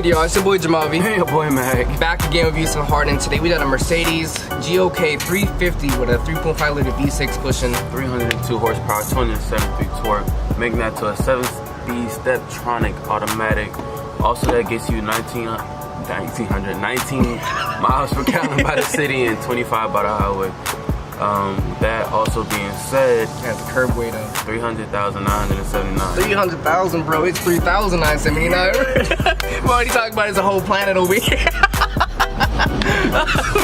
Y'all, it's your boy Jeameave. Hey, your boy Mac. Back again with Views from the Heart, and today we got a Mercedes GLK350 with a 3.5 liter V6 pushing 302 horsepower, 273 torque, making that to a 7-speed Steptronic automatic. Also, that gets you 19 miles per gallon by the city and 25 by the highway. That also being said, has a curb weight of 300,979. 300,000, bro. It's 3,979. We're already talking about it's a whole planet over here.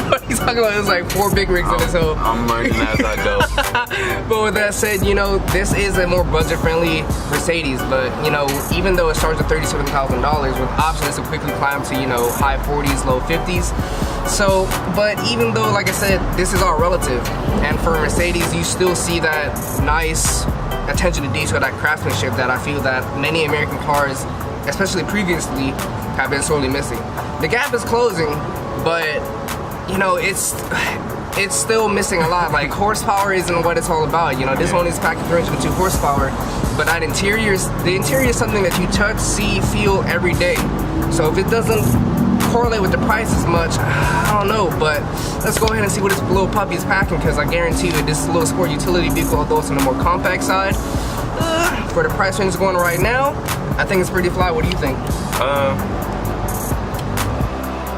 What he's talking about is like 4 big rigs in this hole. I'm learning as I go. But with that said, you know, this is a more budget-friendly Mercedes. But you know, even though it starts at $37,000 with options to quickly climb to, you know, high 40s, low 50s. So, but even though, like I said, this is all relative, and for Mercedes, you still see that nice attention to detail, that craftsmanship that I feel that many American cars, especially previously, have been sorely missing. The gap is closing, but you know, it's still missing a lot. Like, horsepower isn't what it's all about. You know, this one is packing 302 horsepower, but that the interior is something that you touch, see, feel every day. So if it doesn't correlate with the price as much, I don't know, but let's go ahead and see what this little puppy is packing, because I guarantee you this little sport utility vehicle, although it's on the more compact side, for the price range going right now, I think it's pretty fly. What do you think?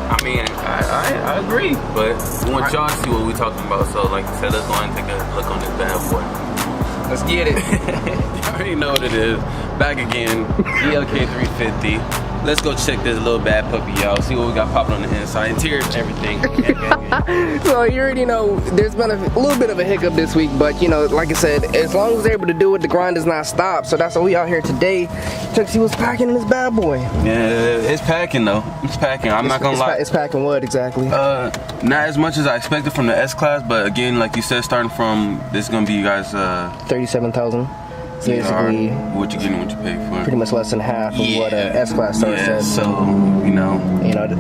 I mean, I agree, but we want y'all to see what we're talking about. So like I said, let's go ahead and take a look on this bad boy. Let's get it. You already know what it is. Back again, GLK350. Let's go check this little bad puppy, y'all. See what we got popping on the inside. Interior, everything. So you already know there's been a little bit of a hiccup this week, but you know, like I said, as long as they're able to do it, the grind does not stop. So that's why we out here today. Check to see what's packing in this bad boy. Yeah, it's packing though. It's packing. I'm not gonna lie. It's packing what exactly? Not as much as I expected from the S-Class, but again, like you said, starting from this is gonna be you guys 37,000. Basically, what you getting, what you pay for. Pretty much less than half of what an S-Class starts at. So you know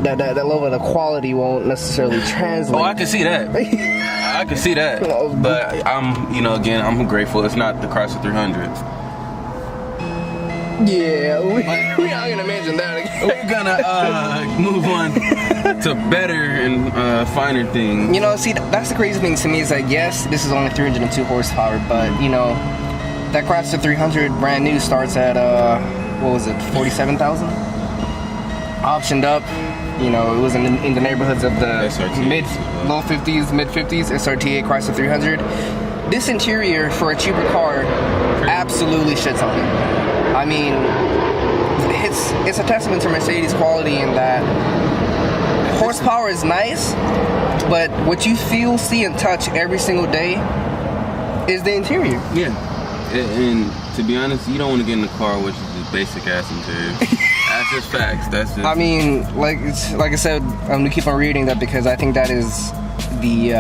that level of quality won't necessarily translate. Oh, I can see that. I can see that. But I'm, you know, again, I'm grateful. It's not the Chrysler 300. Yeah, we are gonna mention that again. We're gonna move on to better and finer things. You know, see, that's the crazy thing to me is that yes, this is only 302 horsepower, but you know, that Chrysler 300 brand new starts at what was it, 47,000? Optioned up, you know, it was in the neighborhoods of the low 50s, mid 50s. SRT8 Chrysler 300. This interior for a cheaper car absolutely shits on it. I mean, it's a testament to Mercedes quality in that horsepower is nice, but what you feel, see, and touch every single day is the interior. Yeah. And to be honest, you don't want to get in the car which is just basic ass interior. That's just facts. That's just. I mean, like I said, I'm gonna keep on reading that because I think that is the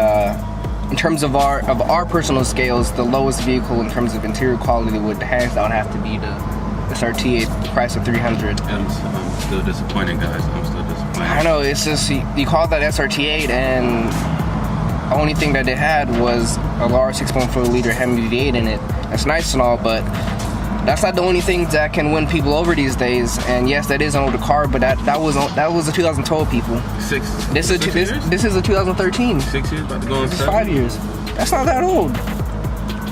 in terms of our personal scales, the lowest vehicle in terms of interior quality would hands down have to be the SRT8 Chrysler 300. I'm still disappointed, guys. I'm still disappointed. I know, it's just you call that SRT8 and the only thing that it had was a large 6.4 liter Hemi V8 in it. That's nice and all, but that's not the only thing that can win people over these days. And yes, that is an older car, but that was a 2012 people. This is a 2013. 6 years, about to go on 7. 5 years. That's not that old.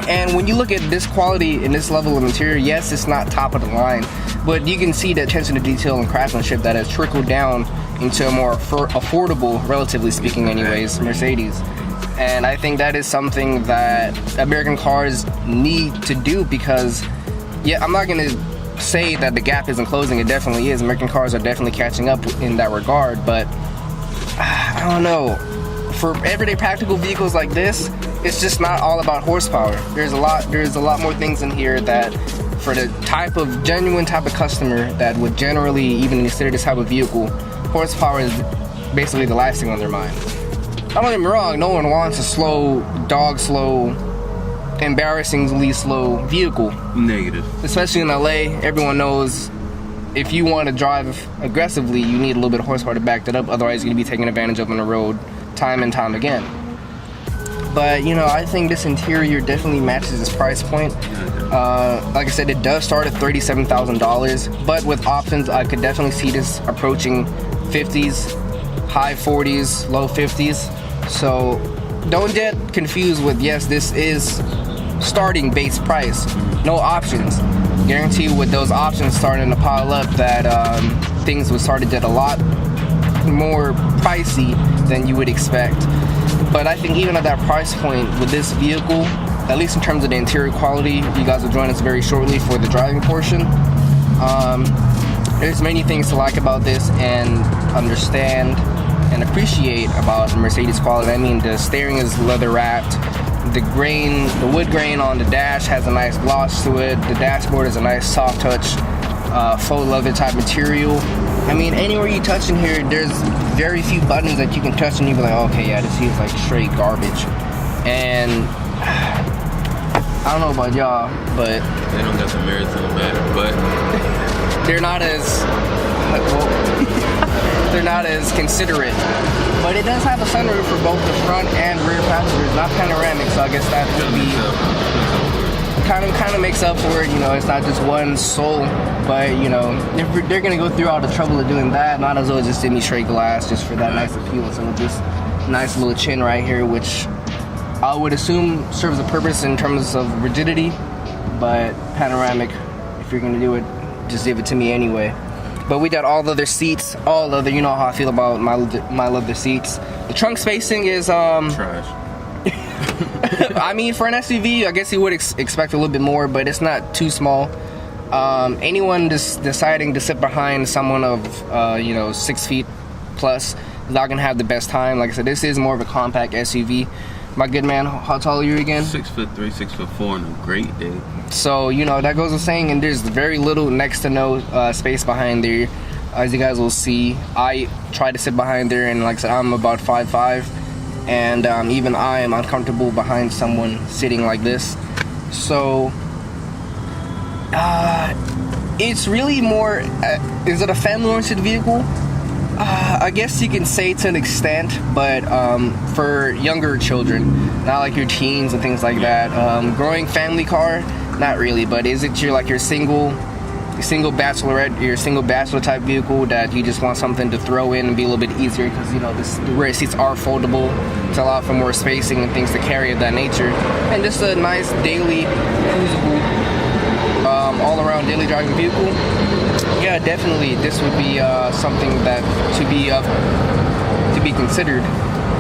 And when you look at this quality and this level of interior, yes, it's not top of the line, but you can see the attention to detail and craftsmanship that has trickled down into a more affordable, relatively speaking anyways, Mercedes. And I think that is something that American cars need to do because, yeah, I'm not going to say that the gap isn't closing. It definitely is. American cars are definitely catching up in that regard, but I don't know. For everyday practical vehicles like this, it's just not all about horsepower. There's a lot more things in here that for the genuine type of customer that would generally even consider this type of vehicle, horsepower is basically the last thing on their mind. don't get me wrong, no one wants a slow, embarrassingly slow vehicle. Negative. Especially in LA, everyone knows if you want to drive aggressively, you need a little bit of horsepower to back that up. Otherwise, you're going to be taken advantage of on the road time and time again. But, you know, I think this interior definitely matches this price point. Like I said, it does start at $37,000, but with options, I could definitely see this approaching 50s, high 40s, low 50s. So don't get confused with, yes, this is starting base price, no options. Guarantee with those options starting to pile up that things would start to get a lot more pricey than you would expect. But I think even at that price point with this vehicle, at least in terms of the interior quality, you guys will join us very shortly for the driving portion. There's many things to like about this and understand and appreciate about Mercedes quality. I mean, the steering is leather wrapped. The wood grain on the dash has a nice gloss to it. The dashboard is a nice soft touch, faux leather type material. I mean, anywhere you touch in here, there's very few buttons that you can touch and you'll be like, okay, yeah, this feels like straight garbage. And I don't know about y'all, but they don't got the mirrors in the back, but they're not as they're not as considerate. But it does have a sunroof for both the front and rear passengers, not panoramic, so I guess that would be kind of makes up for it. You know, it's not just one sole, but you know, if they're gonna go through all the trouble of doing that, might as well just give me straight glass just for that nice appeal. So with this nice little chin right here, which I would assume serves a purpose in terms of rigidity, but panoramic, if you're gonna do it, just give it to me anyway. But we got all leather seats, all leather. You know how I feel about my leather seats. The trunk spacing is trash. I mean, for an SUV, I guess you would expect a little bit more, but it's not too small. Anyone deciding to sit behind someone of you know, 6 feet plus is not gonna have the best time. Like I said, this is more of a compact SUV. My good man, how tall are you again? 6'3", 6'4" on a great day. So, you know, that goes with saying, and there's very little, next to no space behind there. As you guys will see, I try to sit behind there, and like I said, I'm about 5'5", and even I am uncomfortable behind someone sitting like this. So, it's really more, is it a family-oriented vehicle? I guess you can say to an extent, but for younger children, not like your teens and things like that. Growing family car, not really. But is it your single bachelorette, your single bachelor type vehicle that you just want something to throw in and be a little bit easier because you know the rear seats are foldable to allow for more spacing and things to carry of that nature, and just a nice daily cruisable, all-around daily driving vehicle. Yeah, definitely, this would be something that to be considered,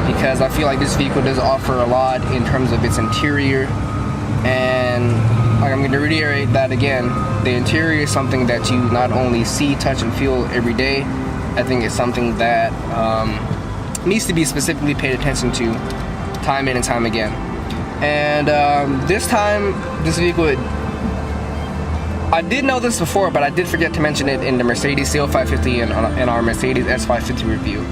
because I feel like this vehicle does offer a lot in terms of its interior, and like I'm going to reiterate that again, the interior is something that you not only see, touch, and feel every day. I think it's something that needs to be specifically paid attention to time in and time again. And this time, this vehicle, I did know this before, but I did forget to mention it in the Mercedes CL550 and in our Mercedes S550 review.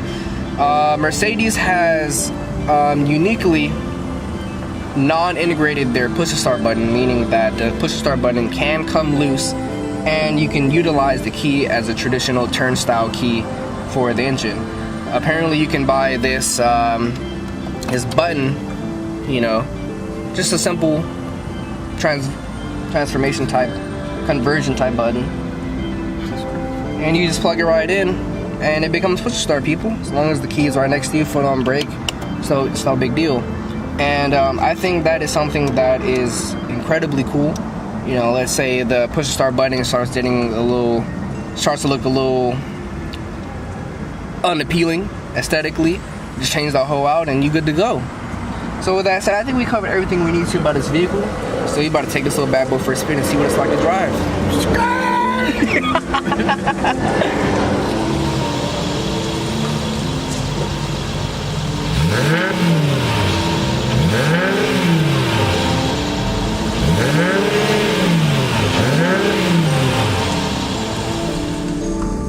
Mercedes has uniquely non-integrated their push-to-start button, meaning that the push-to-start button can come loose and you can utilize the key as a traditional turnstile key for the engine. Apparently you can buy this button, you know, just a simple transformation type, conversion type button, and you just plug it right in and it becomes push to start, people. As long as the key is right next to you, foot on brake, so it's no big deal. And I think that is something that is incredibly cool. You know, let's say the push to start button starts to look a little unappealing aesthetically. Just change the whole out and you're good to go. So with that said, I think we covered everything we need to about this vehicle. So you about to take this little bad boy for a spin and see what it's like to drive.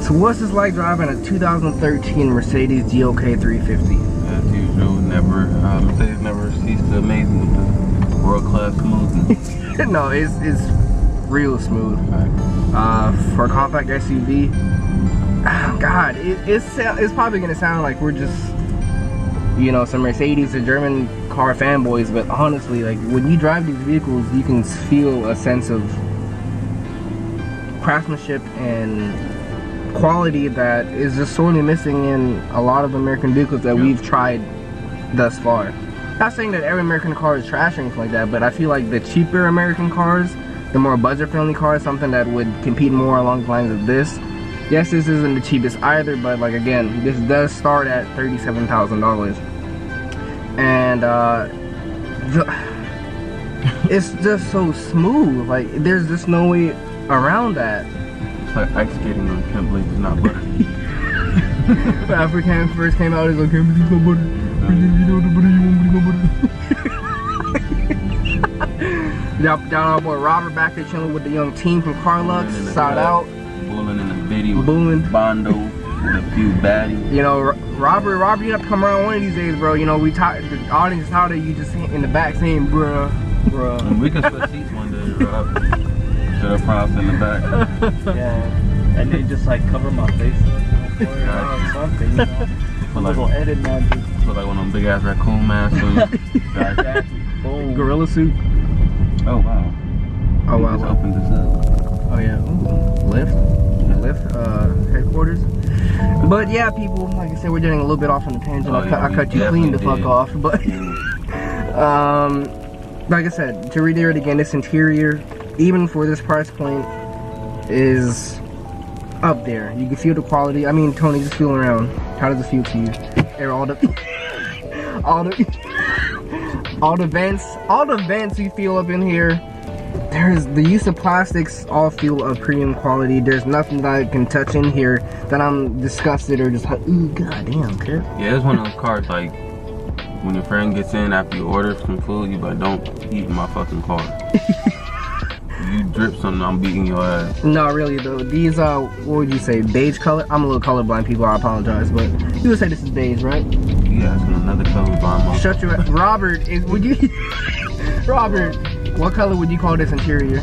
So what's this like driving a 2013 Mercedes GLK350? usual. Never, Mercedes never ceased to amaze me with the world-class smoothness. No, it's real smooth. For a compact SUV, God, it's probably gonna sound like we're just, you know, some Mercedes or German car fanboys, but honestly, like when you drive these vehicles, you can feel a sense of craftsmanship and quality that is just sorely missing in a lot of American vehicles that we've tried thus far. Not saying that every American car is trash or anything like that, but I feel like the cheaper American cars, the more budget-friendly cars, something that would compete more along the lines of this. Yes, this isn't the cheapest either, but like again, this does start at $37,000, and it's just so smooth. Like there's just no way around that. It's like ice skating on Kimberly, it's not butter. When African first came out, it's like Kimberly's no butter. You know the butter, you want no butter. Down our boy Robert back there chilling with the young team from Carlux. Shout out. Bulling in the video with Bulling. Bondo with a few baddies. You know, Robert, you have to come around one of these days, bro. You know, the audience is tired of you just in the back saying, bruh. And we can switch seats one day, Rob. Shut up, props in the back. Yeah, and they just like cover my face or something, you know? A little edit magic. Look like one of them big ass raccoon masks. Exactly. Boom. Gorilla suit. Oh wow. Oh wow. Just opened this up. Oh yeah. Ooh. Lyft headquarters. But yeah, people, like I said, we're getting a little bit off on the tangent. I cut you clean the fuck off. But like I said, to reiterate again, this interior, even for this price point, is up there. You can feel the quality. I mean, Tony, just feel around. How does it feel to you? There, all the vents you feel up in here. There's the use of plastics, all feel of premium quality. There's nothing that I can touch in here that I'm disgusted or just like, ooh, goddamn, kid. Yeah, it's one of those cars like when your friend gets in after you order some food, you like, don't eat in my fucking car. You drip something, I'm beating your ass. No, really though. These what would you say, beige color? I'm a little colorblind, people. I apologize, but you would say this is beige, right? Yeah, it's another colorblind. Shut your Robert. Would you? Robert, what color would you call this interior?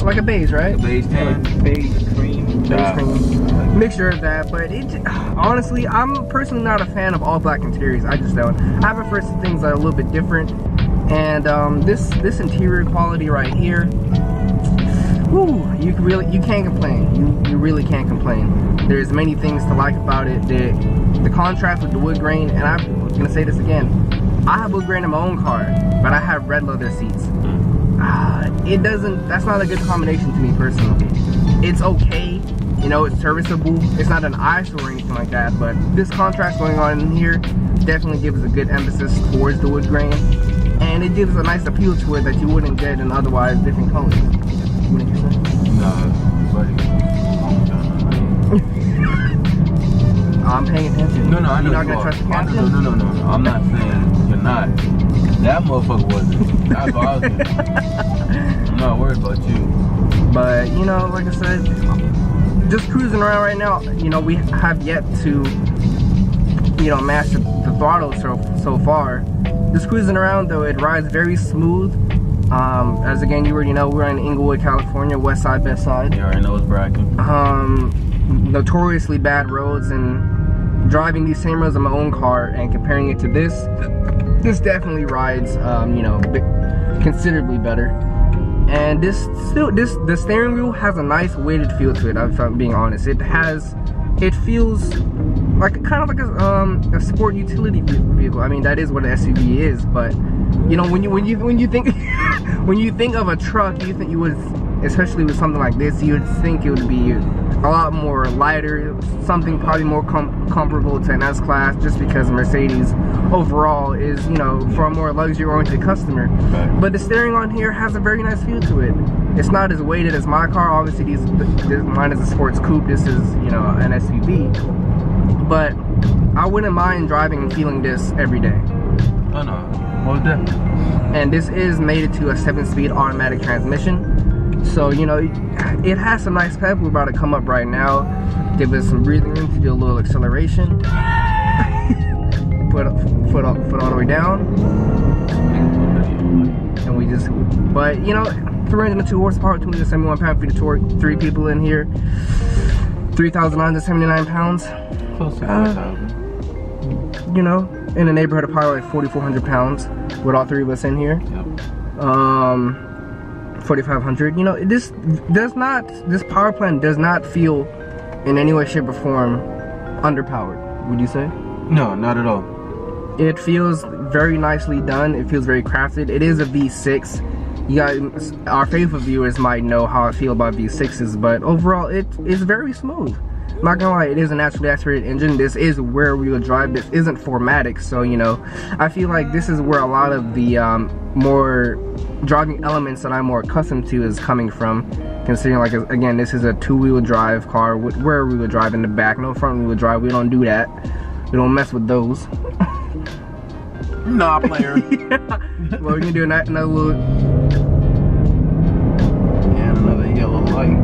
Like a beige, right? Beige tan. Beige cream. Beige cream. Mixture of that, but honestly, I'm personally not a fan of all black interiors. I just don't. I prefer some things that are a little bit different. And this interior quality right here, whew, you can't complain. You really can't complain. There's many things to like about it. The contrast with the wood grain, and I'm gonna say this again. I have wood grain in my own car, but I have red leather seats. That's not a good combination to me personally. It's okay, you know, it's serviceable. It's not an eyesore or anything like that, but this contrast going on in here definitely gives a good emphasis towards the wood grain. And it gives a nice appeal to it that you wouldn't get in otherwise different colors. Wouldn't you say? No, buddy. I'm paying attention. No, I know you're not gonna trust the captain? No. I'm not saying you're not. That motherfucker wasn't. That's what I was doing. I'm not worried about you. But, you know, like I said, just cruising around right now, you know, we have yet to, you know, master the throttle so far. Just cruising around though, it rides very smooth. As again, you already know, we're in Inglewood, California, west side, best side. You already know it's bragging. Notoriously bad roads, and driving these same roads in my own car and comparing it to this definitely rides, you know, considerably better. And the steering wheel has a nice weighted feel to it. If I'm being honest, it feels like kind of like a sport utility vehicle. I mean, that is what an SUV is, but you know, when you think when you think of a truck, you would, especially with something like this, you would think it would be a lot more lighter, something probably more comparable to an S-Class, just because Mercedes overall is, you know, for a more luxury-oriented customer. Right. But the steering on here has a very nice feel to it. It's not as weighted as my car. Obviously, mine is a sports coupe. This is, you know, an SUV. But I wouldn't mind driving and feeling this every day. Oh no, most definitely. And this is mated to a 7-speed automatic transmission. So, you know, it has some nice pep. We're about to come up right now. Give us some breathing room to do a little acceleration. foot all the way down, and we just, but you know, 302 horsepower, 271 pound-feet of torque, 3 people in here, 3,979 pounds. Close to 4,000. You know, in the neighborhood of probably like 4,400 pounds with all 3 of us in here. Yep. 4,500. You know, this power plant does not feel in any way, shape, or form underpowered. Would you say? No, not at all. It feels very nicely done. It feels very crafted. It is a V6. You guys, our faithful viewers might know how I feel about V6s, but overall, it is very smooth. I'm not gonna lie, it is a naturally aspirated engine. This is rear-wheel drive. This isn't 4MATIC, so you know, I feel like this is where a lot of the more driving elements that I'm more accustomed to is coming from. Considering, like, again, this is a 2-wheel drive car with rear-wheel drive in the back, no front-wheel drive. We don't do that. We don't mess with those. Nah, player. Well, we can do another little. And another yellow light.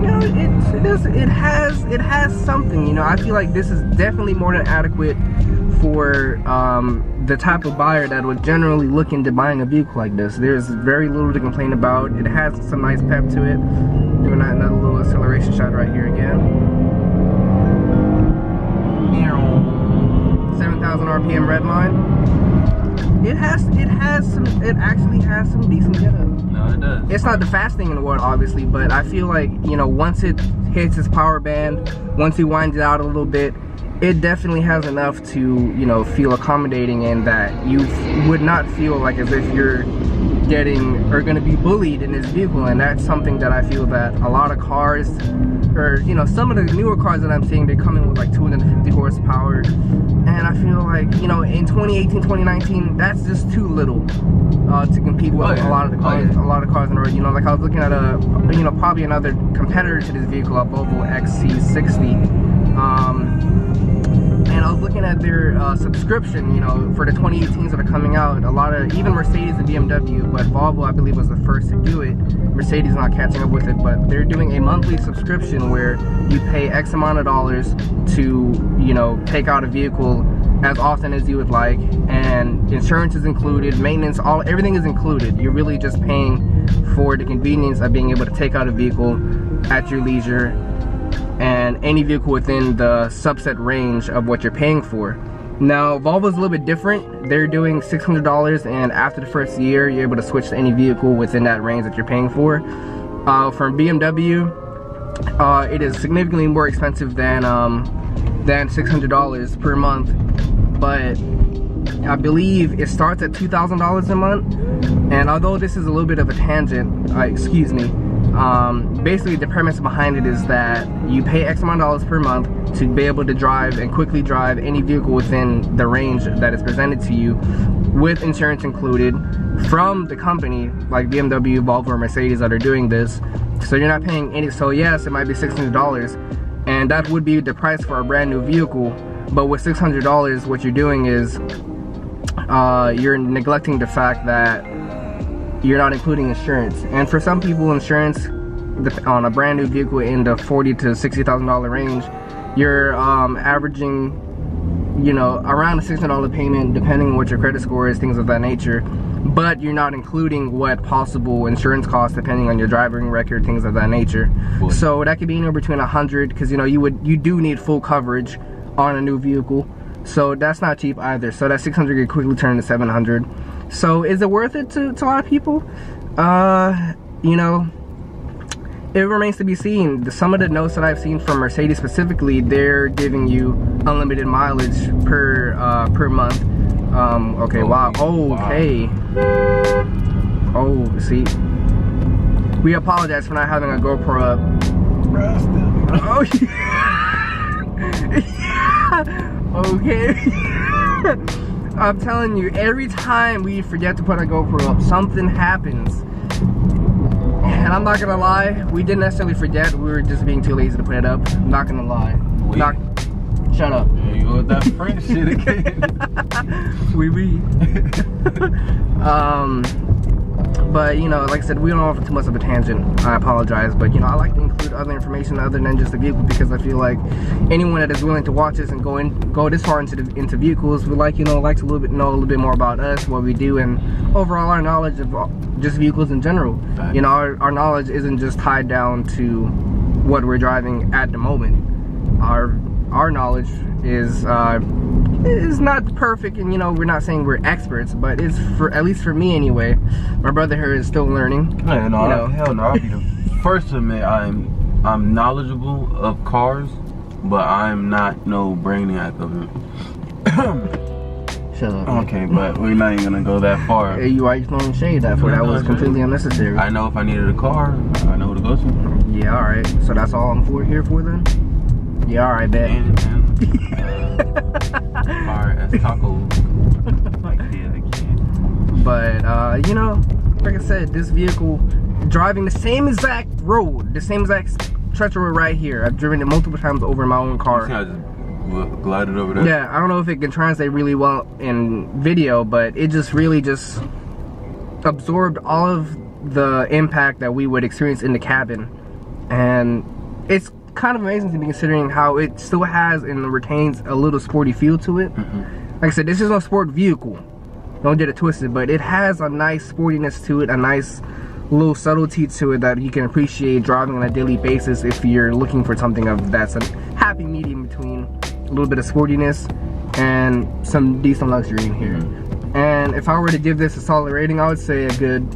You know, it has something. You know, I feel like this is definitely more than adequate for the type of buyer that would generally look into buying a vehicle like this. There's very little to complain about. It has some nice pep to it. Doing another little acceleration shot right here again. 7,000 RPM red line. It actually has some decent get up. No, it does. It's not the fastest thing in the world, obviously, but I feel like, you know, once it hits its power band, once you wind it out a little bit, it definitely has enough to, you know, feel accommodating, and that you would not feel like as if you're getting or going to be bullied in this vehicle. And that's something that I feel that a lot of cars, or you know, some of the newer cars that I'm seeing, they come in with like 250 horsepower, and I feel like, you know, in 2018, 2019, that's just too little to compete with a lot of the cars, a lot of cars in the road. You know, like I was looking at you know, probably another competitor to this vehicle, a Volvo XC60. And I was looking at their subscription, you know, for the 2018s that are coming out. A lot of, even Mercedes and BMW, but Volvo, I believe, was the first to do it. Mercedes not catching up with it, but they're doing a monthly subscription where you pay X amount of dollars to, you know, take out a vehicle as often as you would like, and insurance is included, maintenance, everything is included. You're really just paying for the convenience of being able to take out a vehicle at your leisure, and any vehicle within the subset range of what you're paying for. Now, Volvo's a little bit different. They're doing $600, and after the first year, you're able to switch to any vehicle within that range that you're paying for. From BMW, it is significantly more expensive than $600 per month, but I believe it starts at $2,000 a month. And although this is a little bit of a tangent, excuse me, basically the premise behind it is that you pay X amount of dollars per month to be able to drive and quickly drive any vehicle within the range that is presented to you, with insurance included from the company like BMW, Volvo, or Mercedes that are doing this. So you're not paying any. So yes, it might be $600, and that would be the price for a brand new vehicle, but with $600, what you're doing is you're neglecting the fact that you're not including insurance. And for some people, insurance on a brand new vehicle in the $40,000 to $60,000 range, you're averaging, you know, around a $600 payment, depending on what your credit score is, things of that nature. But you're not including what possible insurance costs, depending on your driving record, things of that nature. Cool. So that could be anywhere between $100, because you know you do need full coverage on a new vehicle. So that's not cheap either. So that $600 could quickly turn to $700. So is it worth it to a lot of people? You know, it remains to be seen. Some of the notes that I've seen from Mercedes specifically, they're giving you unlimited mileage per month. Okay, wow. Okay. Oh, see, we apologize for not having a GoPro up. Oh, yeah. Okay. I'm telling you, every time we forget to put a GoPro up, something happens. And I'm not gonna lie, we didn't necessarily forget, we were just being too lazy to put it up. I'm not gonna lie. Shut up. There you go with that French shit again. Oui. But you know, like I said, we don't offer too much of a tangent. I apologize, but you know, I like to include other information other than just the vehicle, because I feel like anyone that is willing to watch this and go this far into vehicles, we like, you know, likes know a little bit more about us, what we do, and overall our knowledge of just vehicles in general. Right. You know, our knowledge isn't just tied down to what we're driving at the moment. Our knowledge is not perfect, and you know, we're not saying we're experts, but it's, for at least for me anyway, my brother here is still learning. Yeah, no, you know? Hell no, I'll be the first to admit I'm knowledgeable of cars, but I'm not no brainiac of it. Shut up. Okay, but we're not even gonna go that far. Hey, you are throwing shade that for that was completely unnecessary. I know if I needed a car, I know where to go to. Yeah, alright. So that's all I'm here for then? Yeah, alright, bet. Fire as taco. But you know, like I said, this vehicle driving the same exact road, the same exact stretch road right here. I've driven it multiple times over in my own car. I just glided over there. Yeah, I don't know if it can translate really well in video, but it just really just absorbed all of the impact that we would experience in the cabin, and it's kind of amazing to me considering how it still has and retains a little sporty feel to it. Like I said, this is no sport vehicle, don't get it twisted, but it has a nice sportiness to it, a nice little subtlety to it that you can appreciate driving on a daily basis if you're looking for something of that's a happy medium between a little bit of sportiness and some decent luxury in here. And if I were to give this a solid rating, I would say a good,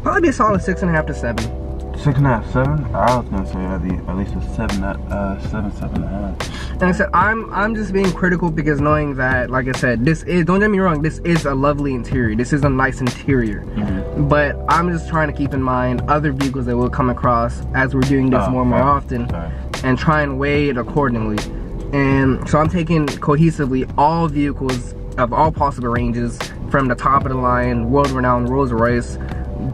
probably be a solid 6.5 to 7. 6.5, 7? I was gonna say at least a 7.5. And I said, I'm just being critical because knowing that, like I said, this is, don't get me wrong, this is a lovely interior. This is a nice interior. But I'm just trying to keep in mind other vehicles that we'll come across as we're doing this more and more often, and try and weigh it accordingly. And so I'm taking cohesively all vehicles of all possible ranges, from the top of the line, world-renowned Rolls-Royce,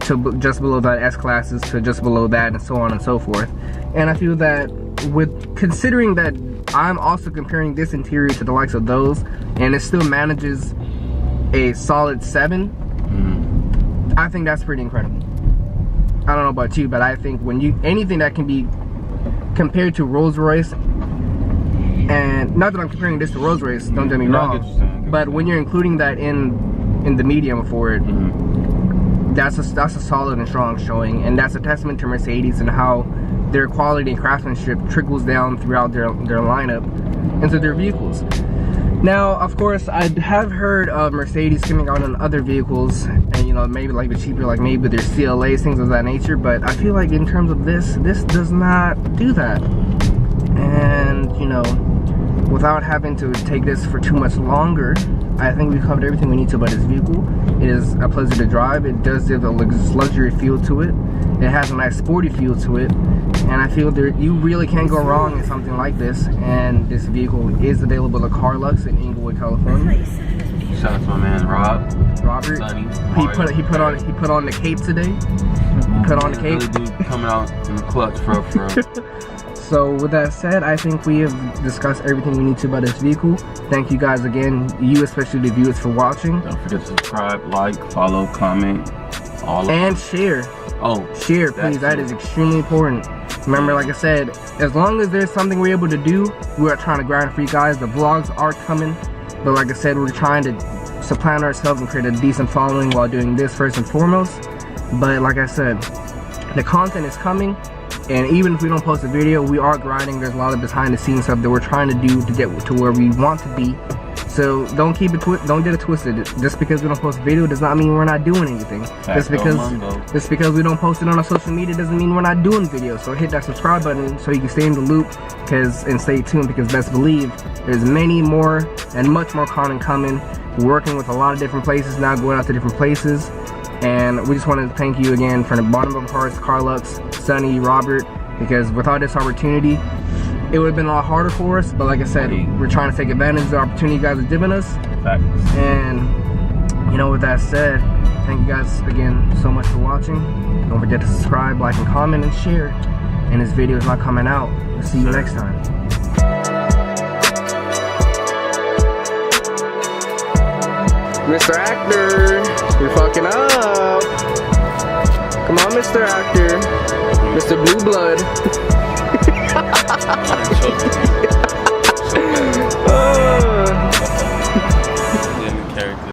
to just below that S-classes, to just below that, and so on and so forth. And I feel that with considering that I'm also comparing this interior to the likes of those, and it still manages a solid 7, I think that's pretty incredible. I don't know about you, but I think when anything that can be compared to Rolls-Royce, and not that I'm comparing this to Rolls-Royce, don't get me wrong, but when you're including that in the medium for it, that's a solid and strong showing, and that's a testament to Mercedes and how their quality and craftsmanship trickles down throughout their lineup into their vehicles. Now, of course, I have heard of Mercedes coming out on other vehicles, and you know, maybe like the cheaper, like maybe their CLAs, things of that nature, but I feel like in terms of this does not do that. And you know, without having to take this for too much longer, I think we covered everything we need to about this vehicle. It is a pleasure to drive. It does give a luxury feel to it. It has a nice sporty feel to it. And I feel that you really can't go wrong in something like this. And this vehicle is available at CarLux in Inglewood, California. Shout out to my man Robert. Sonny, he put on the cape today. He put on the cape. Really dude coming out in the clutch, for real. So with that said, I think we have discussed everything we need to about this vehicle. Thank you guys again, you especially the viewers, for watching. Don't forget to subscribe, like, follow, comment, and share. Share, please. That is extremely important. Remember, like I said, as long as there's something we're able to do, we are trying to grind for you guys. The vlogs are coming, but like I said, we're trying to supplant ourselves and create a decent following while doing this first and foremost. But like I said, the content is coming. And even if we don't post a video, we are grinding. There's a lot of behind the scenes stuff that we're trying to do to get to where we want to be. So don't get it twisted. Just because we don't post a video does not mean we're not doing anything. Just because we don't post it on our social media doesn't mean we're not doing videos. So hit that subscribe button so you can stay in the loop and stay tuned, because best believe there's many more and much more content coming. We're working with a lot of different places now, going out to different places. And we just want to thank you again from the bottom of our hearts, CarLux, Sonny, Robert, because without this opportunity, it would have been a lot harder for us. But like I said, we're trying to take advantage of the opportunity you guys have given us. And you know, with that said, thank you guys again so much for watching. Don't forget to subscribe, like, and comment, and share. And this video is not coming out. We'll see you next time. Mr. Actor, you're fucking up. Come on, Mr. Actor. Mr. Blue Blood.